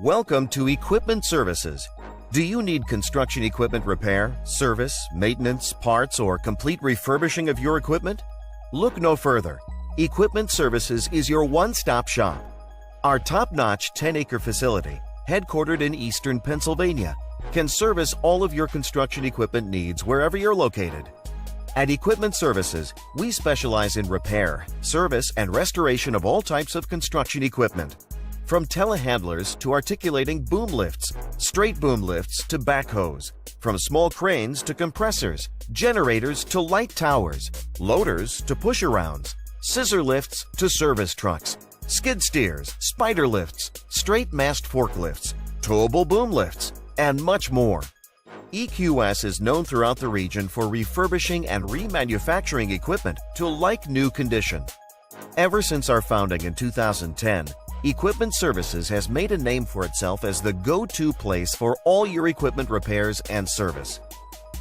Welcome to Equipment Services. Do you need construction equipment repair, service, maintenance, parts, or complete refurbishing of your equipment? Look no further. Equipment Services is your one-stop shop. Our top-notch 10-acre facility, headquartered in eastern Pennsylvania, can service all of your construction equipment needs wherever you're located. At Equipment Services, we specialize in repair, service, and restoration of all types of construction equipment. From telehandlers to articulating boom lifts, straight boom lifts to backhoes, from small cranes to compressors, generators to light towers, loaders to push-arounds, scissor lifts to service trucks, skid steers, spider lifts, straight mast forklifts, towable boom lifts, and much more. EQS is known throughout the region for refurbishing and remanufacturing equipment to like-new condition. Ever since our founding in 2010, Equipment Services has made a name for itself as the go-to place for all your equipment repairs and service.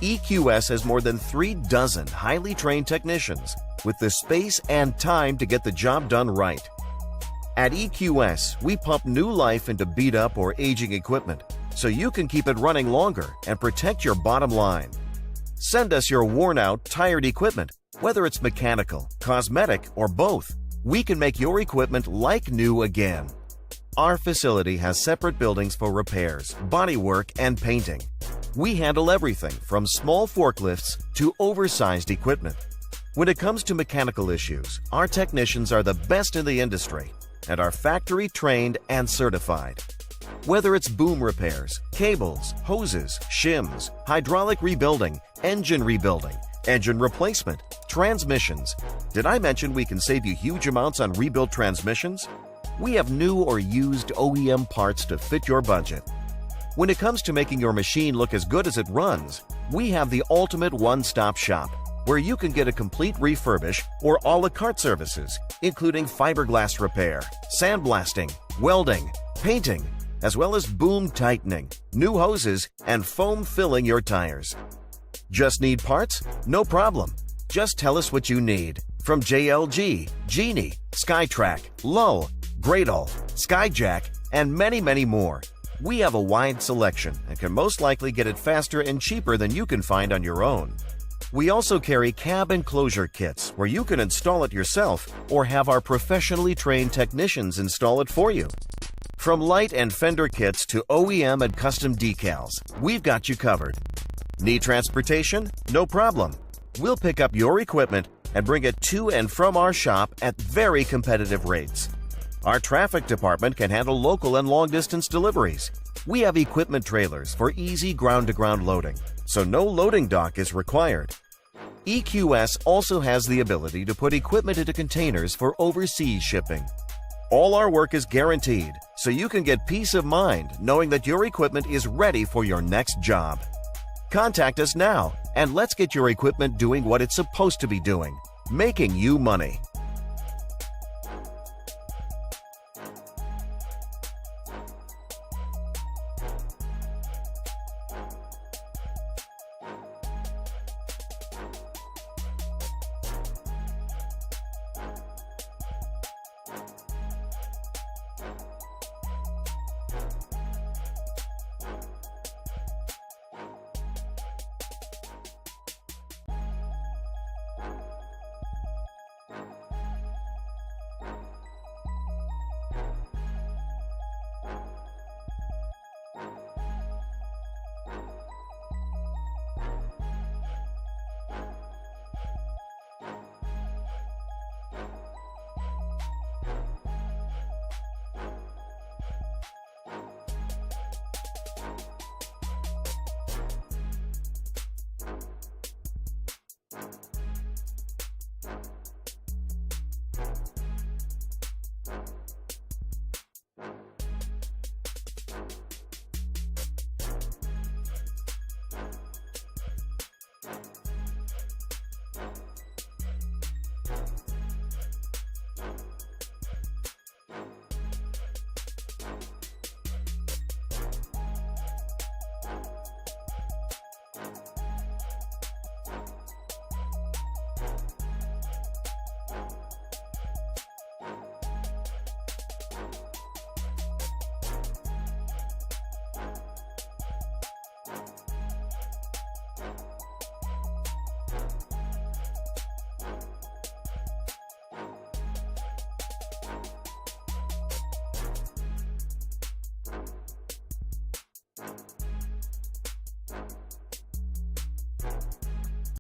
EQS has more than 36 highly trained technicians with the space and time to get the job done right. At EQS, we pump new life into beat-up or aging equipment so you can keep it running longer and protect your bottom line. Send us your worn-out, tired equipment, whether it's mechanical, cosmetic, or both. We can make your equipment like new again. Our facility has separate buildings for repairs, bodywork, and painting. We handle everything from small forklifts to oversized equipment. When it comes to mechanical issues, our technicians are the best in the industry and are factory trained and certified. Whether it's boom repairs, cables, hoses, shims, hydraulic rebuilding, engine replacement, transmissions. Did I mention we can save you huge amounts on rebuilt transmissions? We have new or used OEM parts to fit your budget. When it comes to making your machine look as good as it runs, we have the ultimate one-stop shop where you can get a complete refurbish or a la carte services, including fiberglass repair, sandblasting, welding, painting, as well as boom tightening, new hoses, and foam filling your tires. Just need parts? No problem. Just tell us what you need. From JLG, Genie, SkyTrack, Lull, Gradle, Skyjack, and many more. We have a wide selection and can most likely get it faster and cheaper than you can find on your own. We also carry cab enclosure kits where you can install it yourself or have our professionally trained technicians install it for you. From light and fender kits to OEM and custom decals, we've got you covered. Need transportation? No problem. We'll pick up your equipment and bring it to and from our shop at very competitive rates. Our traffic department can handle local and long-distance deliveries. We have equipment trailers for easy ground-to-ground loading, so no loading dock is required. EQS also has the ability to put equipment into containers for overseas shipping. All our work is guaranteed, so you can get peace of mind knowing that your equipment is ready for your next job. Contact us now and let's get your equipment doing what it's supposed to be doing, making you money.